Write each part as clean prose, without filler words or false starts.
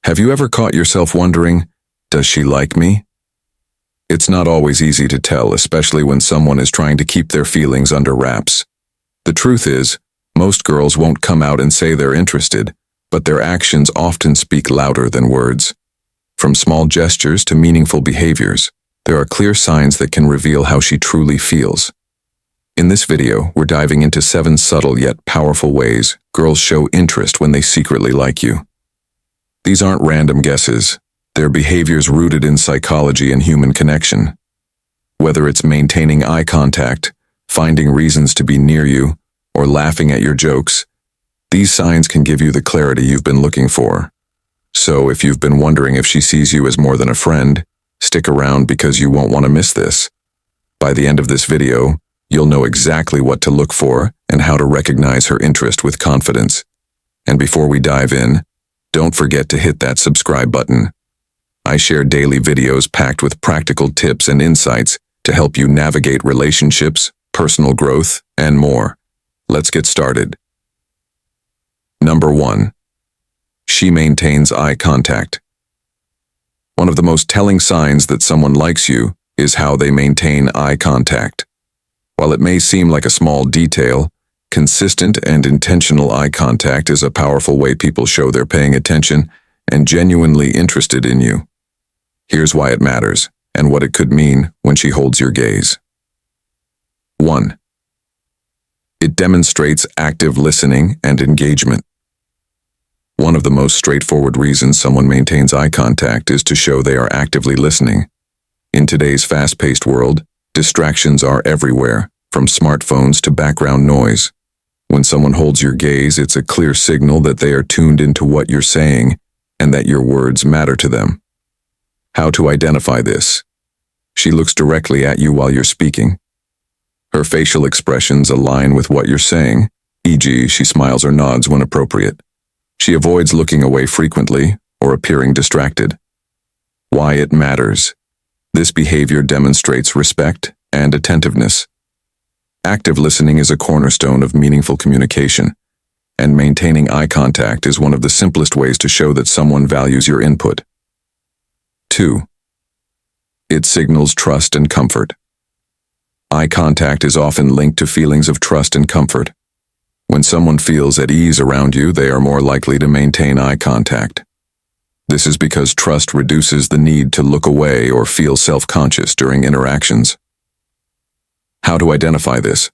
Have you ever caught yourself wondering, does she like me? It's not always easy to tell, especially when someone is trying to keep their feelings under wraps. The truth is, most girls won't come out and say they're interested, but their actions often speak louder than words. From small gestures to meaningful behaviors, there are clear signs that can reveal how she truly feels. In this video, we're diving into 7 subtle yet powerful ways girls show interest when they secretly like you. These aren't random guesses. They're behaviors rooted in psychology and human connection. Whether it's maintaining eye contact, finding reasons to be near you, or laughing at your jokes, these signs can give you the clarity you've been looking for. So if you've been wondering if she sees you as more than a friend, stick around because you won't want to miss this. By the end of this video, you'll know exactly what to look for and how to recognize her interest with confidence. And before we dive in, don't forget to hit that subscribe button. I share daily videos packed with practical tips and insights to help you navigate relationships, personal growth, and more. Let's get started. Number 1. She maintains eye contact. One of the most telling signs that someone likes you is how they maintain eye contact. While it may seem like a small detail, consistent and intentional eye contact is a powerful way people show they're paying attention and genuinely interested in you. Here's why it matters and what it could mean when she holds your gaze. 1. It demonstrates active listening and engagement. One of the most straightforward reasons someone maintains eye contact is to show they are actively listening. In today's fast-paced world, distractions are everywhere, from smartphones to background noise. When someone holds your gaze, it's a clear signal that they are tuned into what you're saying and that your words matter to them. How to identify this? She looks directly at you while you're speaking. Her facial expressions align with what you're saying, e.g., she smiles or nods when appropriate. She avoids looking away frequently or appearing distracted. Why it matters? This behavior demonstrates respect and attentiveness. Active listening is a cornerstone of meaningful communication, and maintaining eye contact is one of the simplest ways to show that someone values your input. 2. It signals trust and comfort. Eye contact is often linked to feelings of trust and comfort. When someone feels at ease around you, they are more likely to maintain eye contact. This is because trust reduces the need to look away or feel self-conscious during interactions. How to identify this?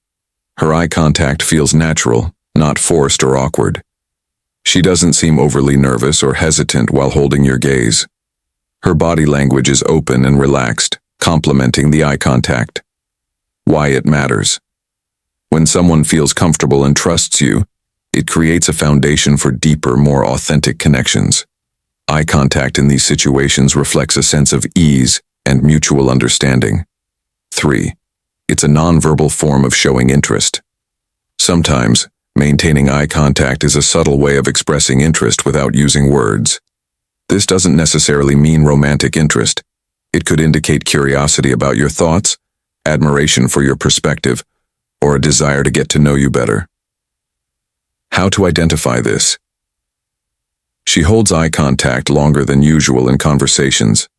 Her eye contact feels natural, not forced or awkward. She doesn't seem overly nervous or hesitant while holding your gaze. Her body language is open and relaxed, complementing the eye contact. Why it matters? When someone feels comfortable and trusts you, it creates a foundation for deeper, more authentic connections. Eye contact in these situations reflects a sense of ease and mutual understanding. 3. It's a nonverbal form of showing interest. Sometimes, maintaining eye contact is a subtle way of expressing interest without using words. This doesn't necessarily mean romantic interest. It could indicate curiosity about your thoughts, admiration for your perspective, or a desire to get to know you better. How to identify this? She holds eye contact longer than usual in conversations.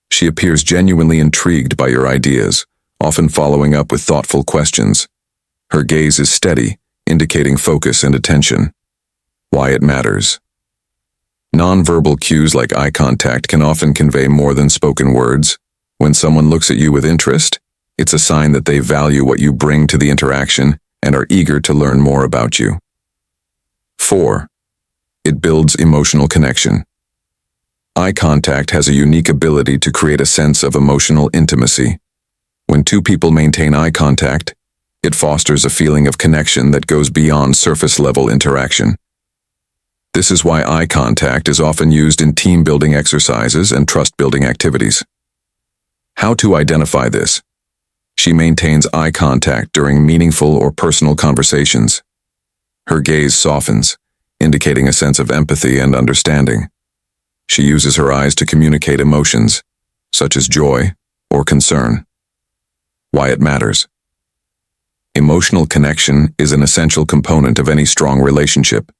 She appears genuinely intrigued by your ideas, often following up with thoughtful questions. Her gaze is steady, indicating focus and attention. Why it matters? Nonverbal cues like eye contact can often convey more than spoken words. When someone looks at you with interest, it's a sign that they value what you bring to the interaction and are eager to learn more about you. 4. It builds emotional connection. Eye contact has a unique ability to create a sense of emotional intimacy. When two people maintain eye contact, it fosters a feeling of connection that goes beyond surface-level interaction. This is why eye contact is often used in team-building exercises and trust-building activities. How to identify this? She maintains eye contact during meaningful or personal conversations. Her gaze softens, indicating a sense of empathy and understanding. She uses her eyes to communicate emotions, such as joy or concern. Why it matters? Emotional connection is an essential component of any strong relationship,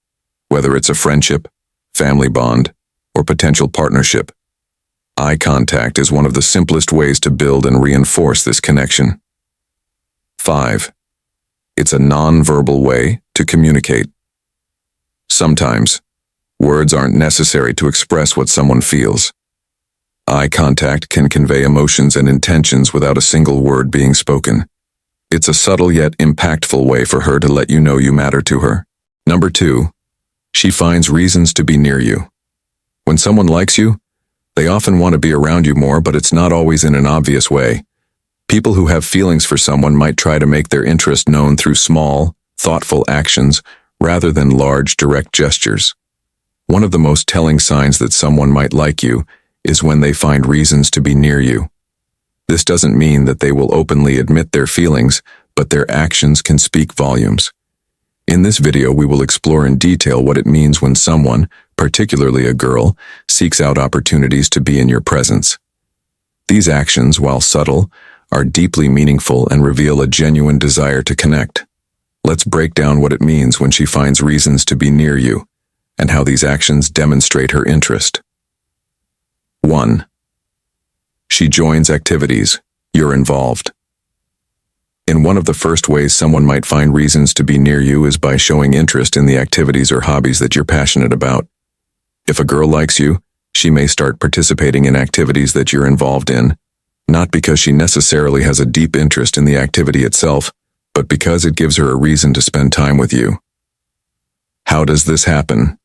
whether it's a friendship, family bond, or potential partnership. Eye contact is one of the simplest ways to build and reinforce this connection. 5. It's a non-verbal way to communicate. Sometimes, words aren't necessary to express what someone feels. Eye contact can convey emotions and intentions without a single word being spoken. It's a subtle yet impactful way for her to let you know you matter to her. Number 2. She finds reasons to be near you. When someone likes you, they often want to be around you more, but it's not always in an obvious way. People who have feelings for someone might try to make their interest known through small, thoughtful actions rather than large, direct gestures. One of the most telling signs that someone might like you is when they find reasons to be near you. This doesn't mean that they will openly admit their feelings, but their actions can speak volumes. In this video, we will explore in detail what it means when someone, particularly a girl, seeks out opportunities to be in your presence. These actions, while subtle, are deeply meaningful and reveal a genuine desire to connect. Let's break down what it means when she finds reasons to be near you, and how these actions demonstrate her interest. 1. She joins activities. You're involved. In one of the first ways someone might find reasons to be near you is by showing interest in the activities or hobbies that you're passionate about. If a girl likes you, she may start participating in activities that you're involved in, not because she necessarily has a deep interest in the activity itself, but because it gives her a reason to spend time with you. How does this happen?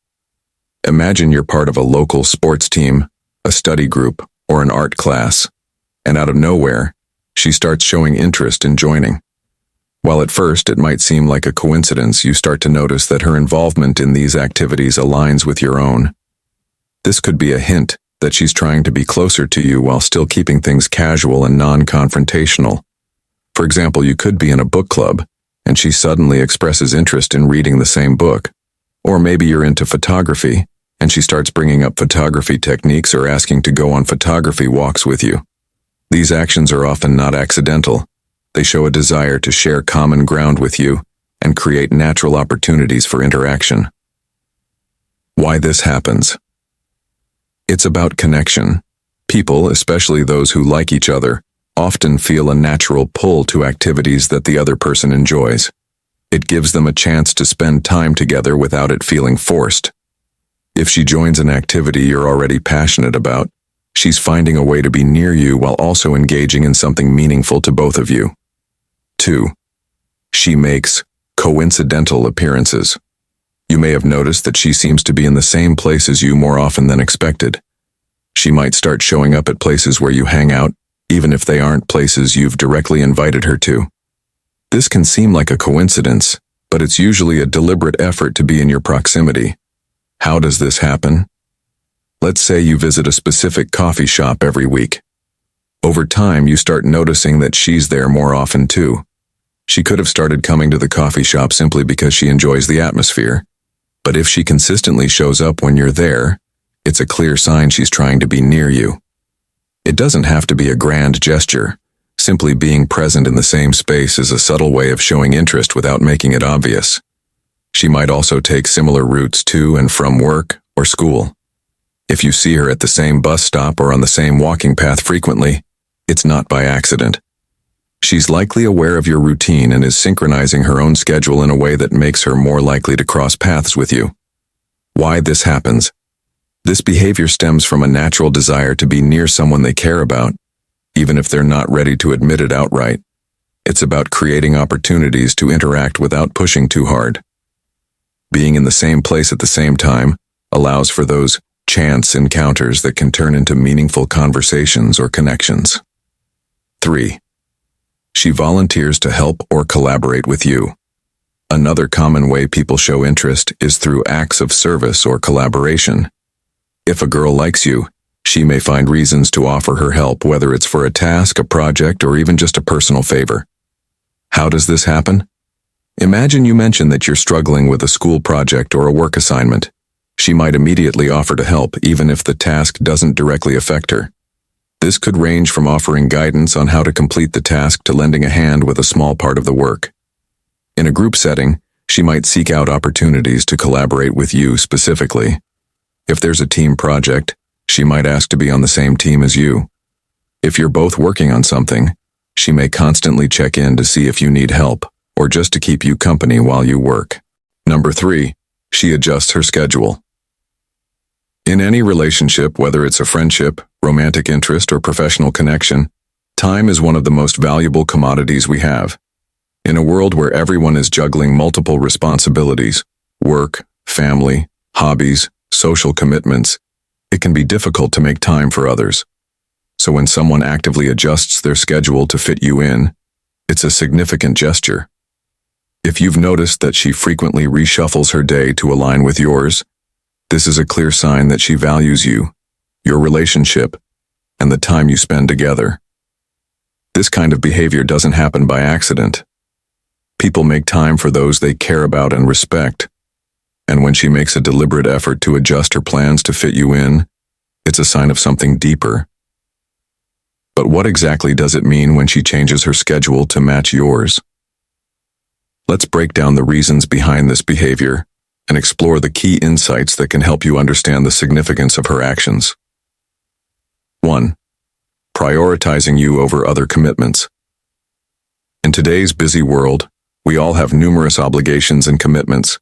Imagine you're part of a local sports team, a study group, or an art class, and out of nowhere, she starts showing interest in joining. While at first it might seem like a coincidence, you start to notice that her involvement in these activities aligns with your own. This could be a hint that she's trying to be closer to you while still keeping things casual and non-confrontational. For example, you could be in a book club, and she suddenly expresses interest in reading the same book. Or maybe you're into photography, and she starts bringing up photography techniques or asking to go on photography walks with you. These actions are often not accidental. They show a desire to share common ground with you and create natural opportunities for interaction. Why this happens? It's about connection. People, especially those who like each other, often feel a natural pull to activities that the other person enjoys. It gives them a chance to spend time together without it feeling forced. If she joins an activity you're already passionate about, she's finding a way to be near you while also engaging in something meaningful to both of you. 2. She makes coincidental appearances. You may have noticed that she seems to be in the same place as you more often than expected. She might start showing up at places where you hang out, even if they aren't places you've directly invited her to. This can seem like a coincidence, but it's usually a deliberate effort to be in your proximity. How does this happen? Let's say you visit a specific coffee shop every week. Over time, you start noticing that she's there more often too. She could have started coming to the coffee shop simply because she enjoys the atmosphere. But if she consistently shows up when you're there, it's a clear sign she's trying to be near you. It doesn't have to be a grand gesture. Simply being present in the same space is a subtle way of showing interest without making it obvious. She might also take similar routes to and from work or school. If you see her at the same bus stop or on the same walking path frequently, it's not by accident. She's likely aware of your routine and is synchronizing her own schedule in a way that makes her more likely to cross paths with you. Why this happens? This behavior stems from a natural desire to be near someone they care about, even if they're not ready to admit it outright. It's about creating opportunities to interact without pushing too hard. Being in the same place at the same time allows for those chance encounters that can turn into meaningful conversations or connections. 3. She volunteers to help or collaborate with you. Another common way people show interest is through acts of service or collaboration. If a girl likes you, she may find reasons to offer her help, whether it's for a task, a project, or even just a personal favor. How does this happen? Imagine you mention that you're struggling with a school project or a work assignment. She might immediately offer to help, even if the task doesn't directly affect her. This could range from offering guidance on how to complete the task to lending a hand with a small part of the work. In a group setting, she might seek out opportunities to collaborate with you specifically. If there's a team project, she might ask to be on the same team as you. If you're both working on something, she may constantly check in to see if you need help, or just to keep you company while you work. Number 3, she adjusts her schedule. In any relationship, whether it's a friendship, romantic interest, or professional connection, time is one of the most valuable commodities we have. In a world where everyone is juggling multiple responsibilities, work, family, hobbies, social commitments, it can be difficult to make time for others. So when someone actively adjusts their schedule to fit you in, it's a significant gesture. If you've noticed that she frequently reshuffles her day to align with yours, this is a clear sign that she values you, your relationship, and the time you spend together. This kind of behavior doesn't happen by accident. People make time for those they care about and respect, and when she makes a deliberate effort to adjust her plans to fit you in, it's a sign of something deeper. But what exactly does it mean when she changes her schedule to match yours? Let's break down the reasons behind this behavior and explore the key insights that can help you understand the significance of her actions. 1. Prioritizing you over other commitments. In today's busy world, we all have numerous obligations and commitments.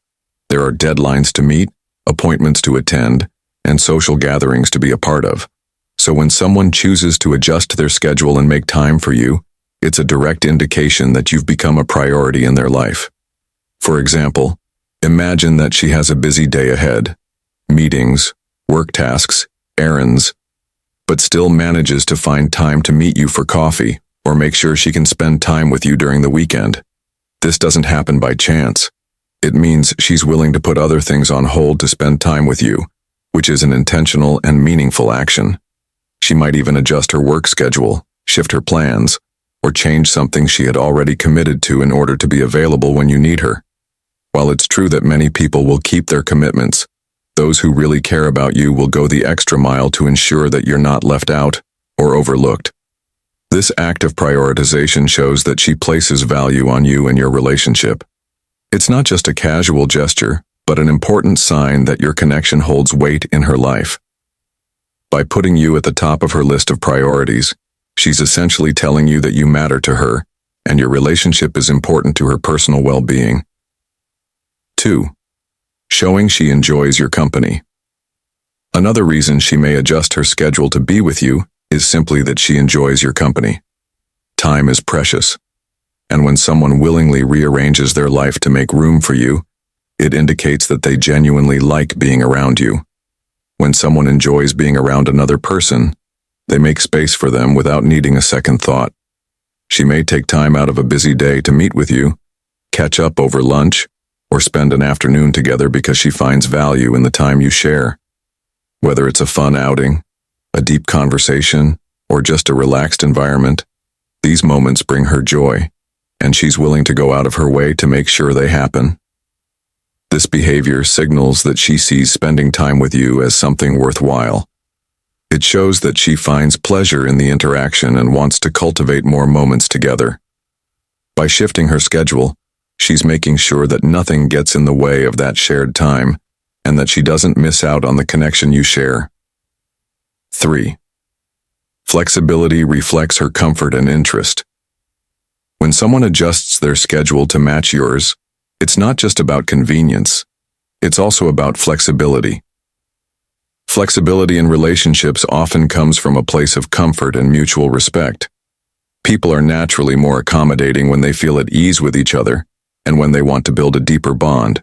There are deadlines to meet, appointments to attend, and social gatherings to be a part of. So when someone chooses to adjust their schedule and make time for you, it's a direct indication that you've become a priority in their life. For example, imagine that she has a busy day ahead, meetings, work tasks, errands, but still manages to find time to meet you for coffee or make sure she can spend time with you during the weekend. This doesn't happen by chance. It means she's willing to put other things on hold to spend time with you, which is an intentional and meaningful action. She might even adjust her work schedule, shift her plans, or change something she had already committed to in order to be available when you need her. While it's true that many people will keep their commitments, those who really care about you will go the extra mile to ensure that you're not left out or overlooked. This act of prioritization shows that she places value on you and your relationship. It's not just a casual gesture, but an important sign that your connection holds weight in her life. By putting you at the top of her list of priorities, she's essentially telling you that you matter to her, and your relationship is important to her personal well-being. 2. Showing she enjoys your company. Another reason she may adjust her schedule to be with you is simply that she enjoys your company. Time is precious, and when someone willingly rearranges their life to make room for you, it indicates that they genuinely like being around you. When someone enjoys being around another person, they make space for them without needing a second thought. She may take time out of a busy day to meet with you, catch up over lunch, or spend an afternoon together because she finds value in the time you share. Whether it's a fun outing, a deep conversation, or just a relaxed environment, these moments bring her joy, and she's willing to go out of her way to make sure they happen. This behavior signals that she sees spending time with you as something worthwhile. It shows that she finds pleasure in the interaction and wants to cultivate more moments together. By shifting her schedule, she's making sure that nothing gets in the way of that shared time, and that she doesn't miss out on the connection you share. 3. Flexibility reflects her comfort and interest. When someone adjusts their schedule to match yours, it's not just about convenience, it's also about flexibility. Flexibility in relationships often comes from a place of comfort and mutual respect. People are naturally more accommodating when they feel at ease with each other and when they want to build a deeper bond.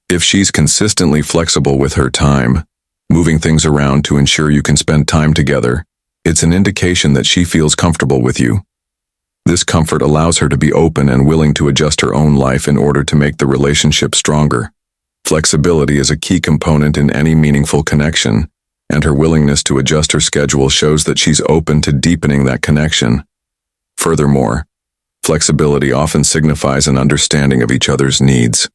If she's consistently flexible with her time, moving things around to ensure you can spend time together, it's an indication that she feels comfortable with you. This comfort allows her to be open and willing to adjust her own life in order to make the relationship stronger. Flexibility is a key component in any meaningful connection, and her willingness to adjust her schedule shows that she's open to deepening that connection. Furthermore, flexibility often signifies an understanding of each other's needs.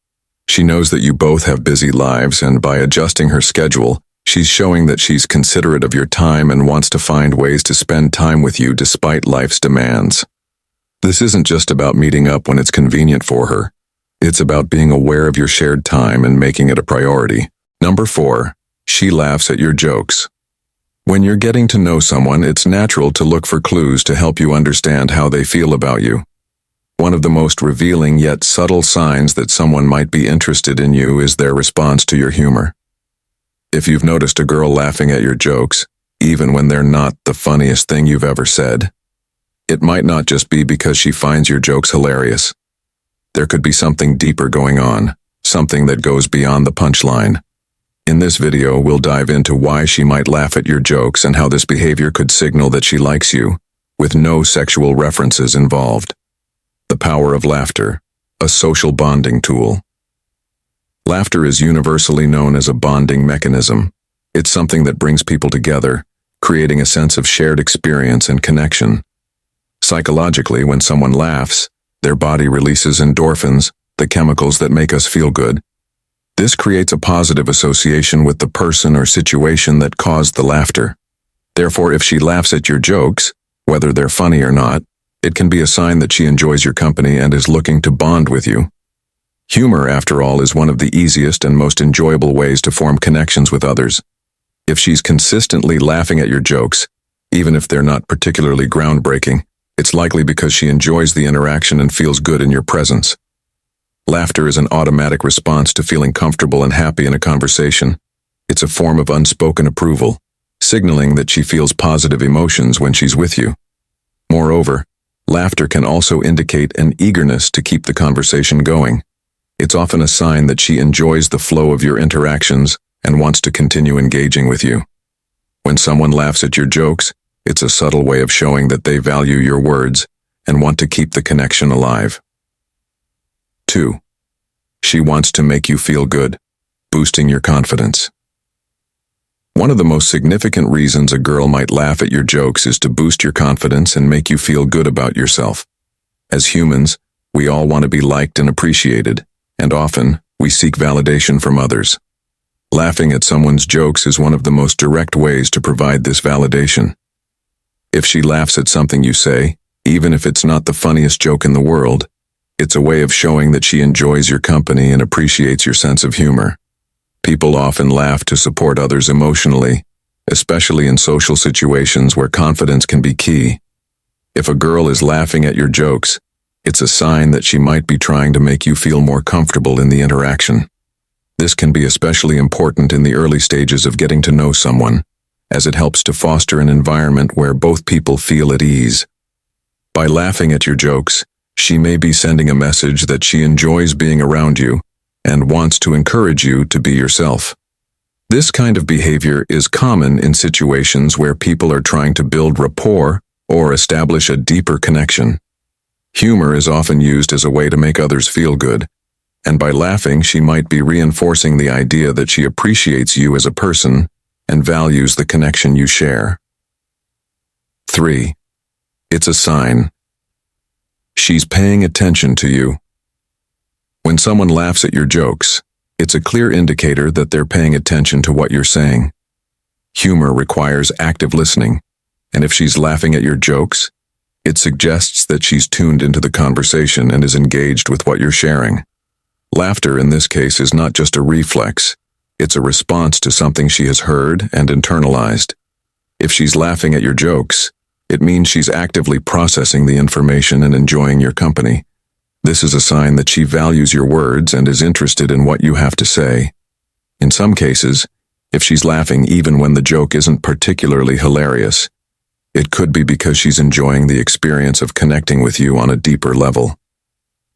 She knows that you both have busy lives, and by adjusting her schedule, she's showing that she's considerate of your time and wants to find ways to spend time with you despite life's demands. This isn't just about meeting up when it's convenient for her. It's about being aware of your shared time and making it a priority. Number 4. She laughs at your jokes. When you're getting to know someone, it's natural to look for clues to help you understand how they feel about you. One of the most revealing yet subtle signs that someone might be interested in you is their response to your humor. If you've noticed a girl laughing at your jokes, even when they're not the funniest thing you've ever said, it might not just be because she finds your jokes hilarious. There could be something deeper going on, something that goes beyond the punchline. In this video, we'll dive into why she might laugh at your jokes and how this behavior could signal that she likes you, with no sexual references involved. The power of laughter, a social bonding tool. Laughter is universally known as a bonding mechanism. It's something that brings people together, creating a sense of shared experience and connection. Psychologically, when someone laughs, their body releases endorphins, the chemicals that make us feel good. This creates a positive association with the person or situation that caused the laughter. Therefore, if she laughs at your jokes, whether they're funny or not, it can be a sign that she enjoys your company and is looking to bond with you. Humor, after all, is one of the easiest and most enjoyable ways to form connections with others. If she's consistently laughing at your jokes, even if they're not particularly groundbreaking, it's likely because she enjoys the interaction and feels good in your presence. Laughter is an automatic response to feeling comfortable and happy in a conversation. It's a form of unspoken approval, signaling that she feels positive emotions when she's with you. Moreover, laughter can also indicate an eagerness to keep the conversation going. It's often a sign that she enjoys the flow of your interactions and wants to continue engaging with you. When someone laughs at your jokes, it's a subtle way of showing that they value your words and want to keep the connection alive. 2. She wants to make you feel good, boosting your confidence. One of the most significant reasons a girl might laugh at your jokes is to boost your confidence and make you feel good about yourself. As humans, we all want to be liked and appreciated, and often, we seek validation from others. Laughing at someone's jokes is one of the most direct ways to provide this validation. If she laughs at something you say, even if it's not the funniest joke in the world, it's a way of showing that she enjoys your company and appreciates your sense of humor. People often laugh to support others emotionally, especially in social situations where confidence can be key. If a girl is laughing at your jokes, it's a sign that she might be trying to make you feel more comfortable in the interaction. This can be especially important in the early stages of getting to know someone, as it helps to foster an environment where both people feel at ease. By laughing at your jokes, she may be sending a message that she enjoys being around you and wants to encourage you to be yourself. This kind of behavior is common in situations where people are trying to build rapport or establish a deeper connection. Humor is often used as a way to make others feel good, and by laughing, she might be reinforcing the idea that she appreciates you as a person and values the connection you share. 3. It's a sign. She's paying attention to you. When someone laughs at your jokes, it's a clear indicator that they're paying attention to what you're saying. Humor requires active listening, and if she's laughing at your jokes, it suggests that she's tuned into the conversation and is engaged with what you're sharing. Laughter in this case is not just a reflex, it's a response to something she has heard and internalized. If she's laughing at your jokes, it means she's actively processing the information and enjoying your company. This is a sign that she values your words and is interested in what you have to say. In some cases, if she's laughing even when the joke isn't particularly hilarious, it could be because she's enjoying the experience of connecting with you on a deeper level.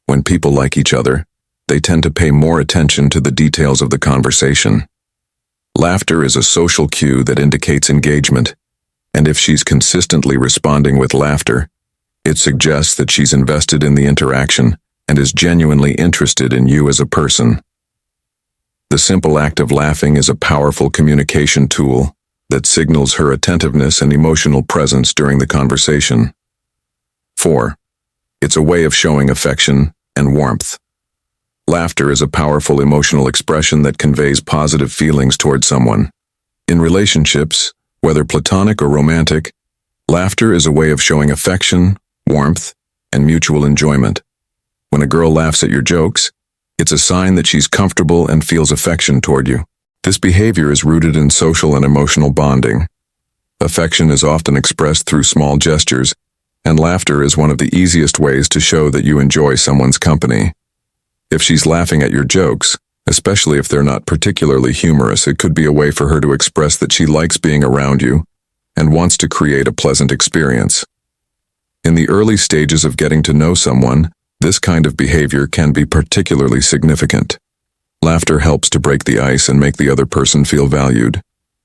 When people like each other, they tend to pay more attention to the details of the conversation. Laughter is a social cue that indicates engagement, and if she's consistently responding with laughter, it suggests that she's invested in the interaction and is genuinely interested in you as a person. The simple act of laughing is a powerful communication tool that signals her attentiveness and emotional presence during the conversation. 4. It's a way of showing affection and warmth. Laughter is a powerful emotional expression that conveys positive feelings toward someone. In relationships, whether platonic or romantic, laughter is a way of showing affection, warmth, and mutual enjoyment. When a girl laughs at your jokes, it's a sign that she's comfortable and feels affection toward you. This behavior is rooted in social and emotional bonding. Affection is often expressed through small gestures, and laughter is one of the easiest ways to show that you enjoy someone's company. If she's laughing at your jokes, especially if they're not particularly humorous, it could be a way for her to express that she likes being around you and wants to create a pleasant experience. In the early stages of getting to know someone, this kind of behavior can be particularly significant. Laughter helps to break the ice and make the other person feel valued.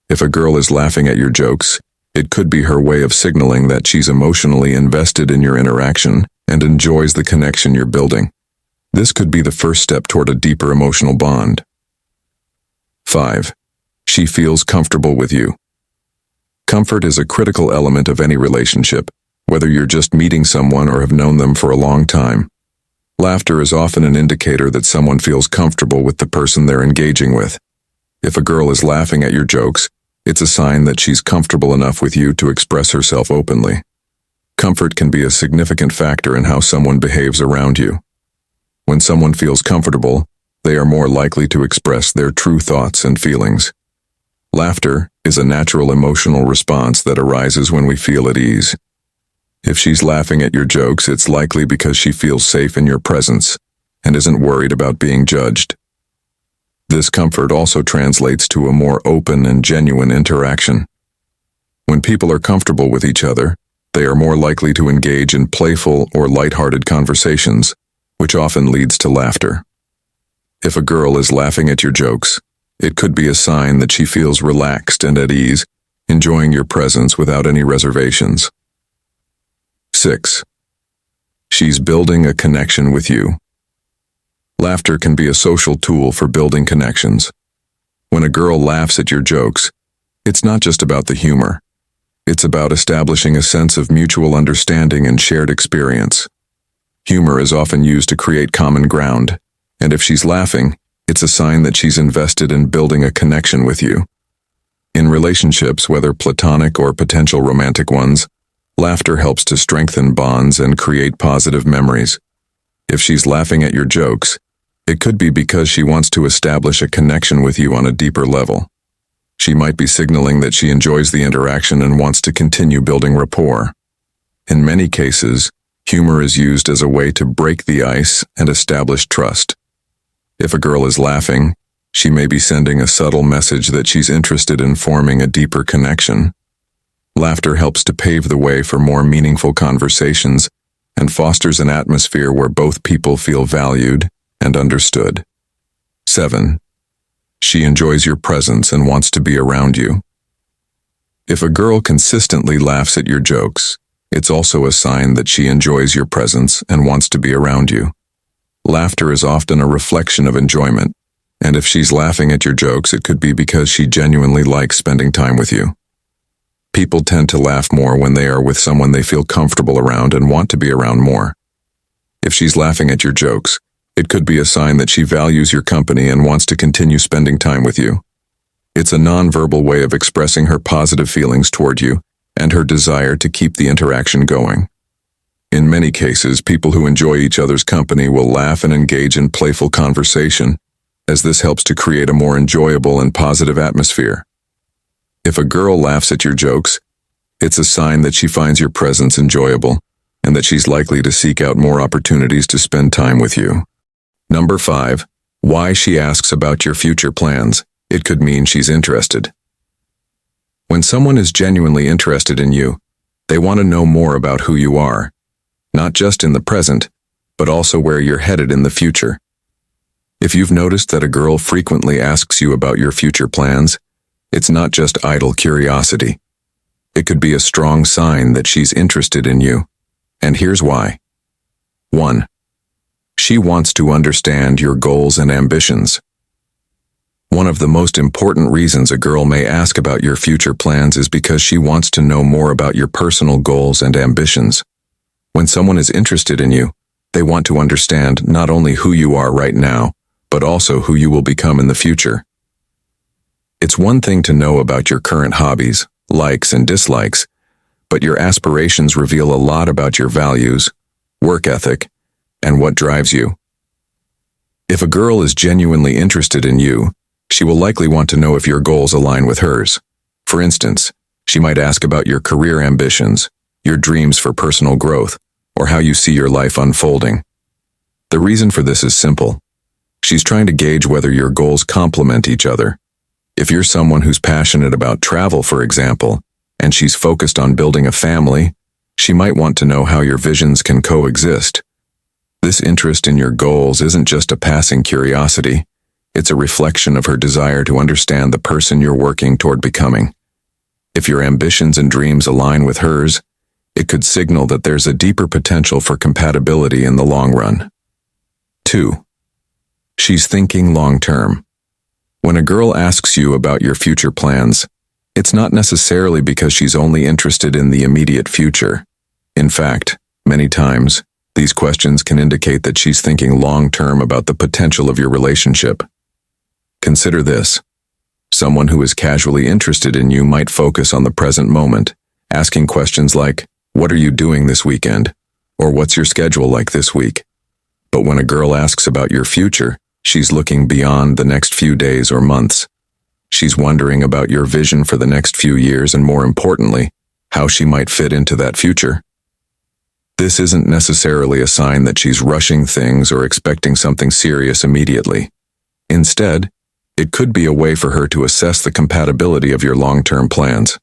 If a girl is laughing at your jokes, it could be her way of signaling that she's emotionally invested in your interaction and enjoys the connection you're building. This could be the first step toward a deeper emotional bond. 5. She feels comfortable with you. Comfort is a critical element of any relationship, whether you're just meeting someone or have known them for a long time. Laughter is often an indicator that someone feels comfortable with the person they're engaging with. If a girl is laughing at your jokes, it's a sign that she's comfortable enough with you to express herself openly. Comfort can be a significant factor in how someone behaves around you. When someone feels comfortable, they are more likely to express their true thoughts and feelings. Laughter is a natural emotional response that arises when we feel at ease. If she's laughing at your jokes, it's likely because she feels safe in your presence and isn't worried about being judged. This comfort also translates to a more open and genuine interaction. When people are comfortable with each other, they are more likely to engage in playful or lighthearted conversations, which often leads to laughter. If a girl is laughing at your jokes, it could be a sign that she feels relaxed and at ease, enjoying your presence without any reservations. 6. She's building a connection with you. Laughter can be a social tool for building connections. When a girl laughs at your jokes, it's not just about the humor. It's about establishing a sense of mutual understanding and shared experience. Humor is often used to create common ground, and if she's laughing, it's a sign that she's invested in building a connection with you. In relationships, whether platonic or potential romantic ones, laughter helps to strengthen bonds and create positive memories. If she's laughing at your jokes, it could be because she wants to establish a connection with you on a deeper level. She might be signaling that she enjoys the interaction and wants to continue building rapport. In many cases, humor is used as a way to break the ice and establish trust. If a girl is laughing, she may be sending a subtle message that she's interested in forming a deeper connection. Laughter helps to pave the way for more meaningful conversations and fosters an atmosphere where both people feel valued and understood. 7. She enjoys your presence and wants to be around you. If a girl consistently laughs at your jokes, it's also a sign that she enjoys your presence and wants to be around you. Laughter is often a reflection of enjoyment, and if she's laughing at your jokes, it could be because she genuinely likes spending time with you. People tend to laugh more when they are with someone they feel comfortable around and want to be around more. If she's laughing at your jokes, it could be a sign that she values your company and wants to continue spending time with you. It's a nonverbal way of expressing her positive feelings toward you and her desire to keep the interaction going. In many cases, people who enjoy each other's company will laugh and engage in playful conversation, as this helps to create a more enjoyable and positive atmosphere. If a girl laughs at your jokes, it's a sign that she finds your presence enjoyable and that she's likely to seek out more opportunities to spend time with you. Number 5. Why she asks about your future plans. It could mean she's interested. When someone is genuinely interested in you, they want to know more about who you are, not just in the present, but also where you're headed in the future. If you've noticed that a girl frequently asks you about your future plans, it's not just idle curiosity. It could be a strong sign that she's interested in you, and here's why. 1. She wants to understand your goals and ambitions. One of the most important reasons a girl may ask about your future plans is because she wants to know more about your personal goals and ambitions. When someone is interested in you, they want to understand not only who you are right now, but also who you will become in the future. It's one thing to know about your current hobbies, likes, and dislikes, but your aspirations reveal a lot about your values, work ethic, and what drives you. If a girl is genuinely interested in you, She will likely want to know if your goals align with hers. For instance, she might ask about your career ambitions, your dreams for personal growth, or how you see your life unfolding. The reason for this is simple. She's trying to gauge whether your goals complement each other. If you're someone who's passionate about travel, for example, and she's focused on building a family, she might want to know how your visions can coexist. This interest in your goals isn't just a passing curiosity. It's a reflection of her desire to understand the person you're working toward becoming. If your ambitions and dreams align with hers, it could signal that there's a deeper potential for compatibility in the long run. 2. She's thinking long-term. When a girl asks you about your future plans, it's not necessarily because she's only interested in the immediate future. In fact, many times, these questions can indicate that she's thinking long-term about the potential of your relationship. Consider this. Someone who is casually interested in you might focus on the present moment, asking questions like, "What are you doing this weekend?" or "What's your schedule like this week?" But when a girl asks about your future, she's looking beyond the next few days or months. She's wondering about your vision for the next few years and, more importantly, how she might fit into that future. This isn't necessarily a sign that she's rushing things or expecting something serious immediately. Instead, it could be a way for her to assess the compatibility of your long-term plans.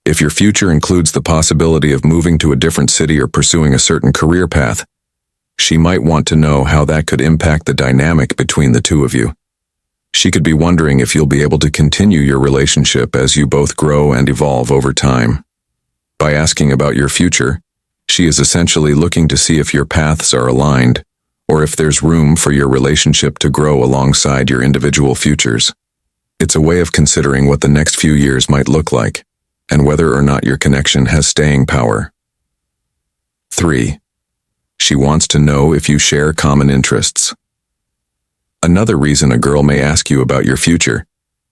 If your future includes the possibility of moving to a different city or pursuing a certain career path, she might want to know how that could impact the dynamic between the two of you. She could be wondering if you'll be able to continue your relationship as you both grow and evolve over time. By asking about your future, she is essentially looking to see if your paths are aligned, or if there's room for your relationship to grow alongside your individual futures. It's a way of considering what the next few years might look like, and whether or not your connection has staying power. 3. She wants to know if you share common interests. Another reason a girl may ask you about your future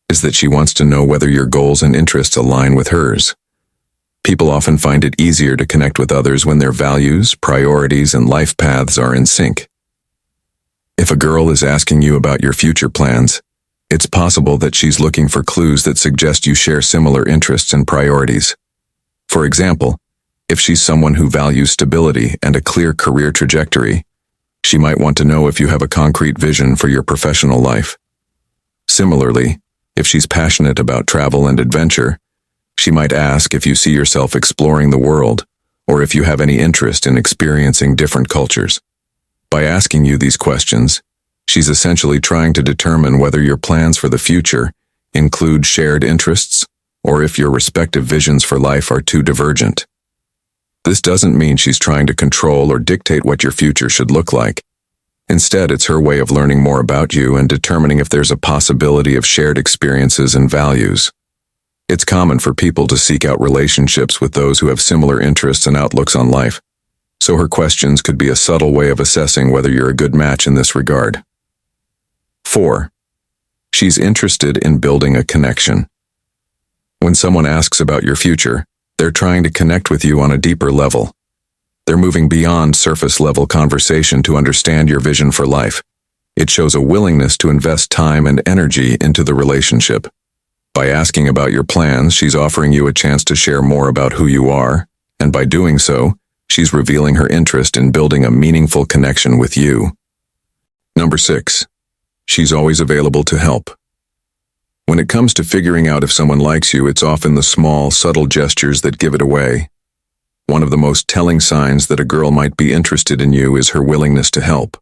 is that she wants to know whether your goals and interests align with hers. People often find it easier to connect with others when their values, priorities, and life paths are in sync. If a girl is asking you about your future plans, it's possible that she's looking for clues that suggest you share similar interests and priorities. For example, if she's someone who values stability and a clear career trajectory, she might want to know if you have a concrete vision for your professional life. Similarly, if she's passionate about travel and adventure, she might ask if you see yourself exploring the world, or if you have any interest in experiencing different cultures. By asking you these questions, she's essentially trying to determine whether your plans for the future include shared interests, or if your respective visions for life are too divergent. This doesn't mean she's trying to control or dictate what your future should look like. Instead, it's her way of learning more about you and determining if there's a possibility of shared experiences and values. It's common for people to seek out relationships with those who have similar interests and outlooks on life, so her questions could be a subtle way of assessing whether you're a good match in this regard. 4. She's interested in building a connection. When someone asks about your future, they're trying to connect with you on a deeper level. They're moving beyond surface-level conversation to understand your vision for life. It shows a willingness to invest time and energy into the relationship. By asking about your plans, she's offering you a chance to share more about who you are, and by doing so, she's revealing her interest in building a meaningful connection with you. Number 6. She's always available to help. When it comes to figuring out if someone likes you, it's often the small, subtle gestures that give it away. One of the most telling signs that a girl might be interested in you is her willingness to help.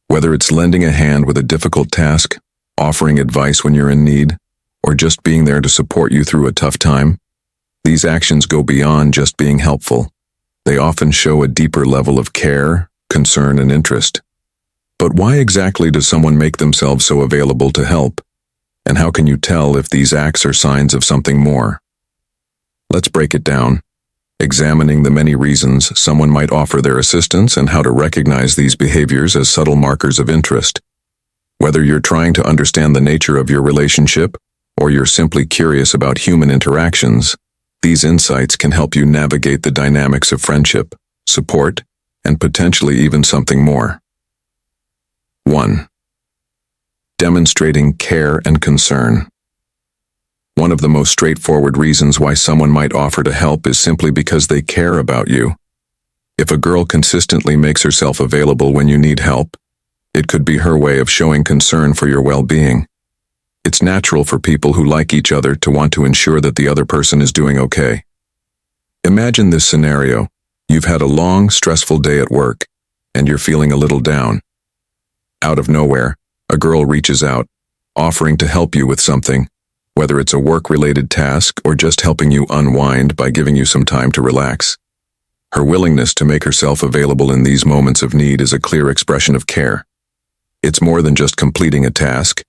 Whether it's lending a hand with a difficult task, offering advice when you're in need, or just being there to support you through a tough time, these actions go beyond just being helpful. They often show a deeper level of care, concern, and interest. But why exactly does someone make themselves so available to help? And how can you tell if these acts are signs of something more? Let's break it down, examining the many reasons someone might offer their assistance and how to recognize these behaviors as subtle markers of interest. Whether you're trying to understand the nature of your relationship, or you're simply curious about human interactions, these insights can help you navigate the dynamics of friendship, support, and potentially even something more. 1. demonstrating care and concern. One of the most straightforward reasons why someone might offer to help is simply because they care about you. If a girl consistently makes herself available when you need help, it could be her way of showing concern for your well-being. It's natural for people who like each other to want to ensure that the other person is doing okay. Imagine this scenario. You've had a long, stressful day at work, and you're feeling a little down. Out of nowhere, a girl reaches out, offering to help you with something, whether it's a work-related task or just helping you unwind by giving you some time to relax. Her willingness to make herself available in these moments of need is a clear expression of care. It's more than just completing a task.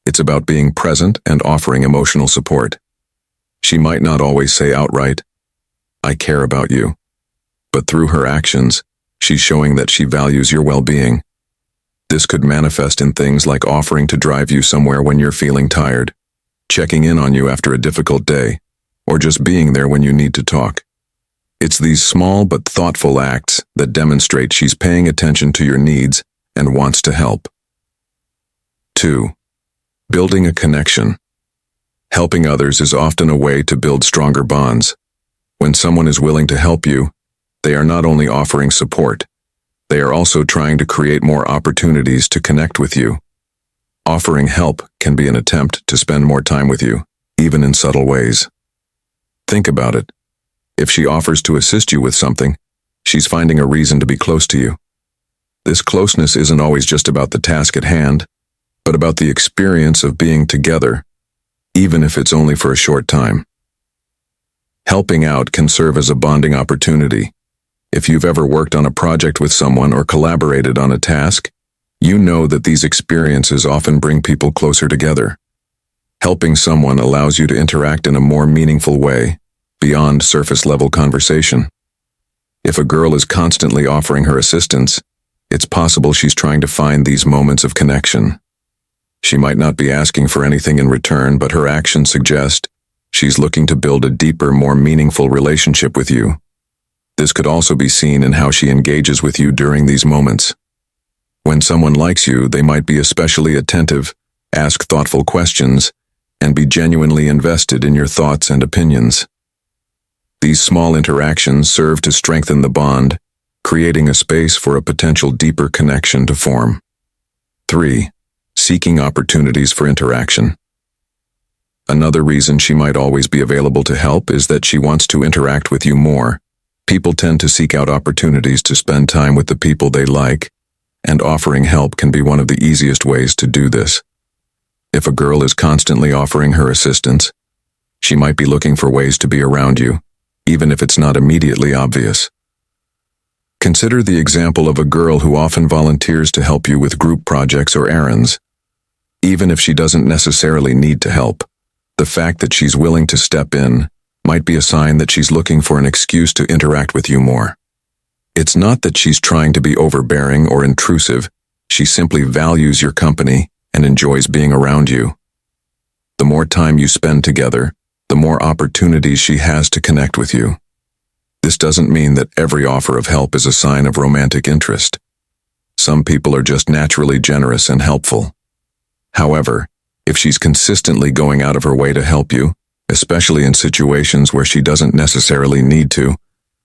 It's about being present and offering emotional support. She might not always say outright, "I care about you," but through her actions, she's showing that she values your well-being. This could manifest in things like offering to drive you somewhere when you're feeling tired, checking in on you after a difficult day, or just being there when you need to talk. It's these small but thoughtful acts that demonstrate she's paying attention to your needs and wants to help. 2. Building a connection. Helping others is often a way to build stronger bonds. When someone is willing to help you, they are not only offering support, they are also trying to create more opportunities to connect with you. Offering help can be an attempt to spend more time with you, even in subtle ways. Think about it. If she offers to assist you with something, she's finding a reason to be close to you. This closeness isn't always just about the task at hand, but about the experience of being together, even if it's only for a short time. Helping out can serve as a bonding opportunity. If you've ever worked on a project with someone or collaborated on a task, you know that these experiences often bring people closer together. Helping someone allows you to interact in a more meaningful way, beyond surface-level conversation. If a girl is constantly offering her assistance, it's possible she's trying to find these moments of connection. She might not be asking for anything in return, but her actions suggest she's looking to build a deeper, more meaningful relationship with you. This could also be seen in how she engages with you during these moments. When someone likes you, they might be especially attentive, ask thoughtful questions, and be genuinely invested in your thoughts and opinions. These small interactions serve to strengthen the bond, creating a space for a potential deeper connection to form. 3. Seeking opportunities for interaction. Another reason she might always be available to help is that she wants to interact with you more. People tend to seek out opportunities to spend time with the people they like, and offering help can be one of the easiest ways to do this. If a girl is constantly offering her assistance, she might be looking for ways to be around you, even if it's not immediately obvious. Consider the example of a girl who often volunteers to help you with group projects or errands. Even if she doesn't necessarily need to help, the fact that she's willing to step in might be a sign that she's looking for an excuse to interact with you more. It's not that she's trying to be overbearing or intrusive, she simply values your company and enjoys being around you. The more time you spend together, the more opportunities she has to connect with you. This doesn't mean that every offer of help is a sign of romantic interest. Some people are just naturally generous and helpful. However, if she's consistently going out of her way to help you, especially in situations where she doesn't necessarily need to,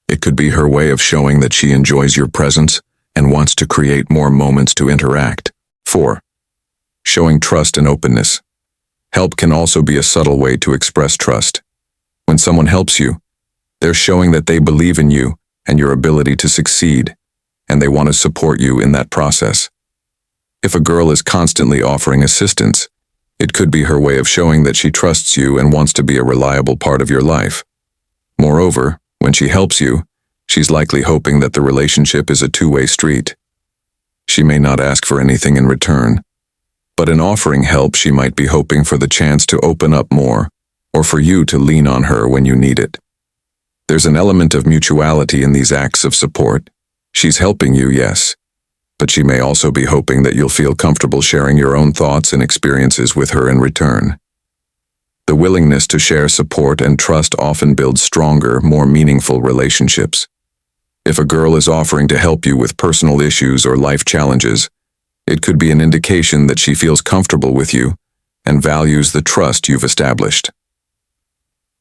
it could be her way of showing that she enjoys your presence and wants to create more moments to interact. 4. Showing trust and openness. Help can also be a subtle way to express trust. When someone helps you, they're showing that they believe in you and your ability to succeed, and they want to support you in that process. If a girl is constantly offering assistance, it could be her way of showing that she trusts you and wants to be a reliable part of your life. Moreover, when she helps you, she's likely hoping that the relationship is a two-way street. She may not ask for anything in return, but in offering help, she might be hoping for the chance to open up more, or for you to lean on her when you need it. There's an element of mutuality in these acts of support. She's helping you, yes, but she may also be hoping that you'll feel comfortable sharing your own thoughts and experiences with her in return. The willingness to share support and trust often builds stronger, more meaningful relationships. If a girl is offering to help you with personal issues or life challenges, It could be an indication that she feels comfortable with you and values the trust you've established.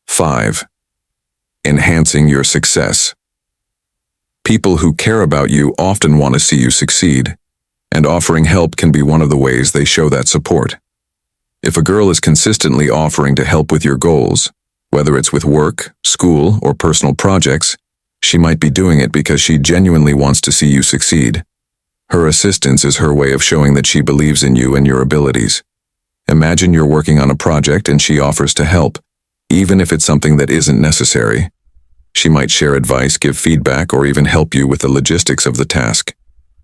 5. Enhancing your success. People who care about you often want to see you succeed, and offering help can be one of the ways they show that support. If a girl is consistently offering to help with your goals, whether it's with work, school, or personal projects, she might be doing it because she genuinely wants to see you succeed. Her assistance is her way of showing that she believes in you and your abilities. Imagine you're working on a project and she offers to help, even if it's something that isn't necessary. She might share advice, give feedback, or even help you with the logistics of the task.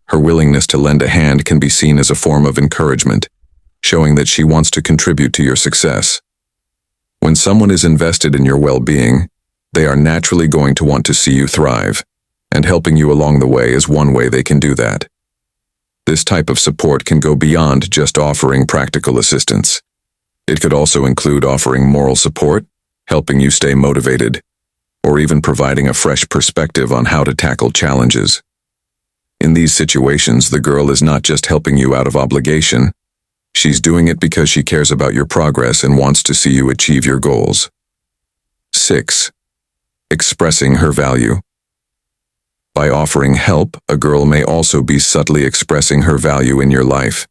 Her willingness to lend a hand can be seen as a form of encouragement, showing that she wants to contribute to your success. When someone is invested in your well-being, they are naturally going to want to see you thrive, and helping you along the way is one way they can do that. This type of support can go beyond just offering practical assistance. It could also include offering moral support, helping you stay motivated, or even providing a fresh perspective on how to tackle challenges. In these situations, the girl is not just helping you out of obligation. She's doing it because she cares about your progress and wants to see you achieve your goals. 6. Expressing her value. By offering help, a girl may also be subtly expressing her value in your life.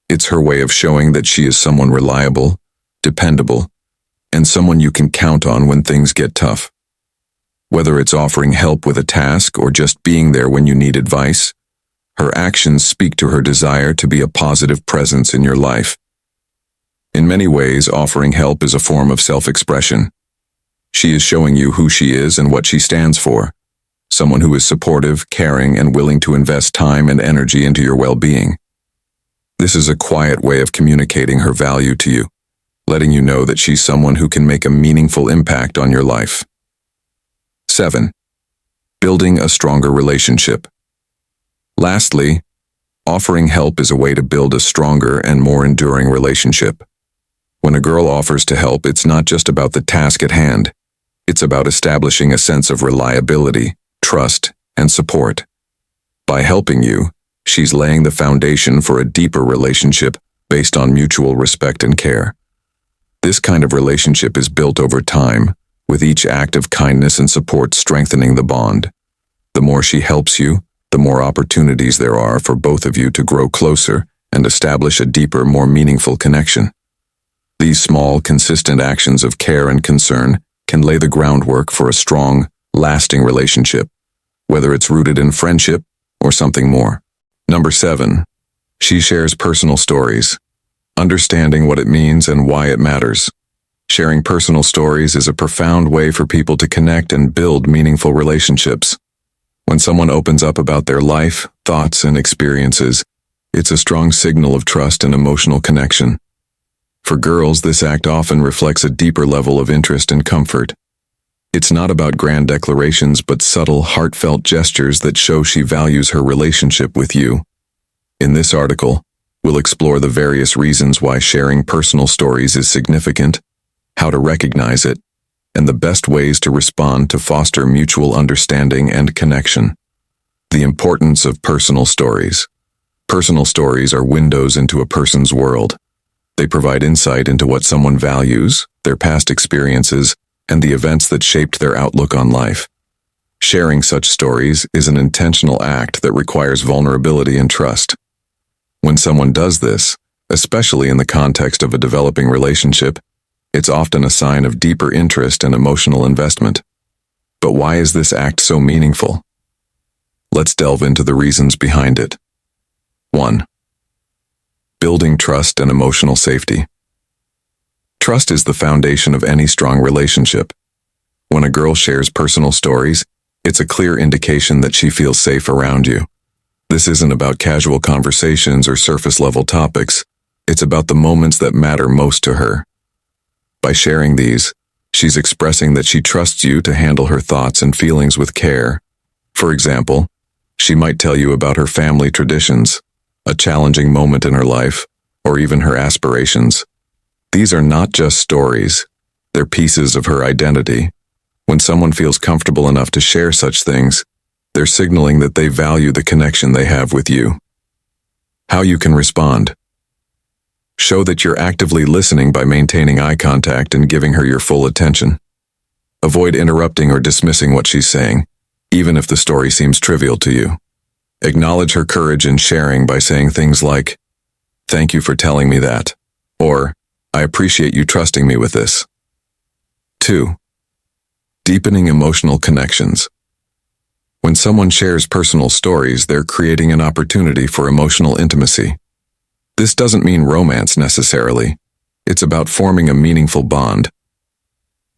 It's her way of showing that she is someone reliable, dependable, and someone you can count on when things get tough. Whether it's offering help with a task or just being there when you need advice, her actions speak to her desire to be a positive presence in your life. In many ways, offering help is a form of self-expression. She is showing you who she is and what she stands for, someone who is supportive, caring, and willing to invest time and energy into your well-being. This is a quiet way of communicating her value to you, letting you know that she's someone who can make a meaningful impact on your life. 7. Building a stronger relationship. Lastly, offering help is a way to build a stronger and more enduring relationship. When a girl offers to help, it's not just about the task at hand. It's about establishing a sense of reliability, trust, and support. By helping you, she's laying the foundation for a deeper relationship based on mutual respect and care. This kind of relationship is built over time, with each act of kindness and support strengthening the bond. The more she helps you, the more opportunities there are for both of you to grow closer and establish a deeper, more meaningful connection. These small, consistent actions of care and concern can lay the groundwork for a strong, lasting relationship, whether it's rooted in friendship or something more. Number 7. She shares personal stories. Understanding what it means and why it matters. Sharing personal stories is a profound way for people to connect and build meaningful relationships. When someone opens up about their life, thoughts, and experiences, it's a strong signal of trust and emotional connection. For girls, this act often reflects a deeper level of interest and comfort. It's not about grand declarations, but subtle, heartfelt gestures that show she values her relationship with you. In this article, we'll explore the various reasons why sharing personal stories is significant, how to recognize it, and the best ways to respond to foster mutual understanding and connection. The importance of personal stories. Personal stories are windows into a person's world. They provide insight into what someone values, their past experiences, and the events that shaped their outlook on life. Sharing such stories is an intentional act that requires vulnerability and trust. When someone does this, especially in the context of a developing relationship, it's often a sign of deeper interest and emotional investment. But why is this act so meaningful? Let's delve into the reasons behind it. 1. Building trust and emotional safety. Trust is the foundation of any strong relationship. When a girl shares personal stories, it's a clear indication that she feels safe around you. This isn't about casual conversations or surface-level topics. It's about the moments that matter most to her. By sharing these, she's expressing that she trusts you to handle her thoughts and feelings with care. For example, she might tell you about her family traditions, a challenging moment in her life, or even her aspirations. These are not just stories, they're pieces of her identity. When someone feels comfortable enough to share such things, they're signaling that they value the connection they have with you. How you can respond. Show that you're actively listening by maintaining eye contact and giving her your full attention. Avoid interrupting or dismissing what she's saying, even if the story seems trivial to you. Acknowledge her courage in sharing by saying things like, "Thank you for telling me that," or "I appreciate you trusting me with this." 2. Deepening emotional connections. When someone shares personal stories, they're creating an opportunity for emotional intimacy. This doesn't mean romance necessarily. It's about forming a meaningful bond.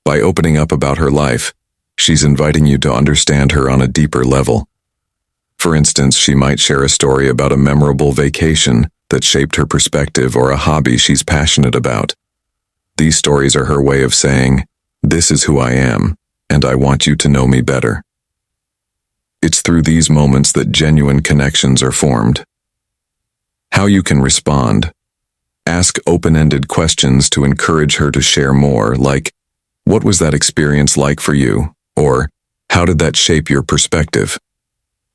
By opening up about her life, she's inviting you to understand her on a deeper level. For instance, she might share a story about a memorable vacation that shaped her perspective or a hobby she's passionate about. These stories are her way of saying, "This is who I am, and I want you to know me better." It's through these moments that genuine connections are formed. How you can respond. Ask open-ended questions to encourage her to share more, like, "What was that experience like for you?" Or, "How did that shape your perspective?"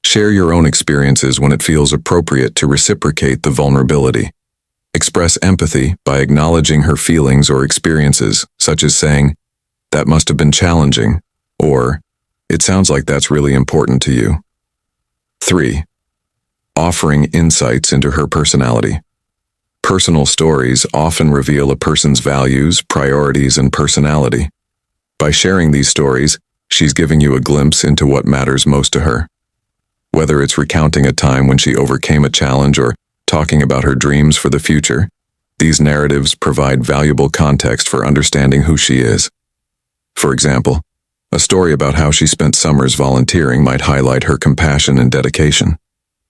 Share your own experiences when it feels appropriate to reciprocate the vulnerability. Express empathy by acknowledging her feelings or experiences, such as saying, "That must have been challenging," or, "It sounds like that's really important to you." 3. Offering insights into her personality. Personal stories often reveal a person's values, priorities, and personality. By sharing these stories, she's giving you a glimpse into what matters most to her. Whether it's recounting a time when she overcame a challenge or talking about her dreams for the future, these narratives provide valuable context for understanding who she is. For example, a story about how she spent summers volunteering might highlight her compassion and dedication,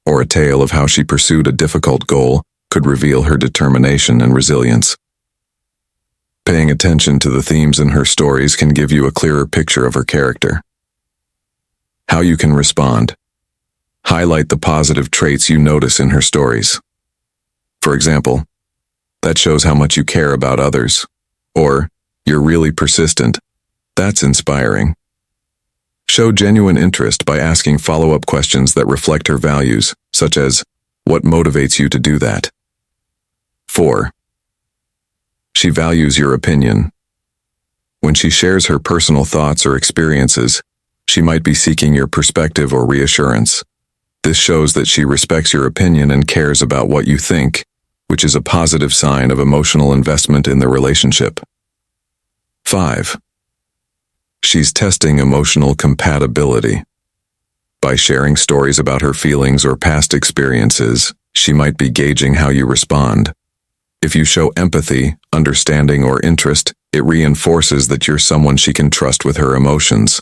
or a tale of how she pursued a difficult goal could reveal her determination and resilience. Paying attention to the themes in her stories can give you a clearer picture of her character. How you can respond. Highlight the positive traits you notice in her stories. For example, "That shows how much you care about others," or "You're really persistent. That's inspiring." Show genuine interest by asking follow-up questions that reflect her values, such as, "What motivates you to do that?" 4. She values your opinion. When she shares her personal thoughts or experiences, she might be seeking your perspective or reassurance. This shows that she respects your opinion and cares about what you think, which is a positive sign of emotional investment in the relationship. 5. She's testing emotional compatibility. By sharing stories about her feelings or past experiences, she might be gauging how you respond. If you show empathy, understanding, or interest, it reinforces that you're someone she can trust with her emotions.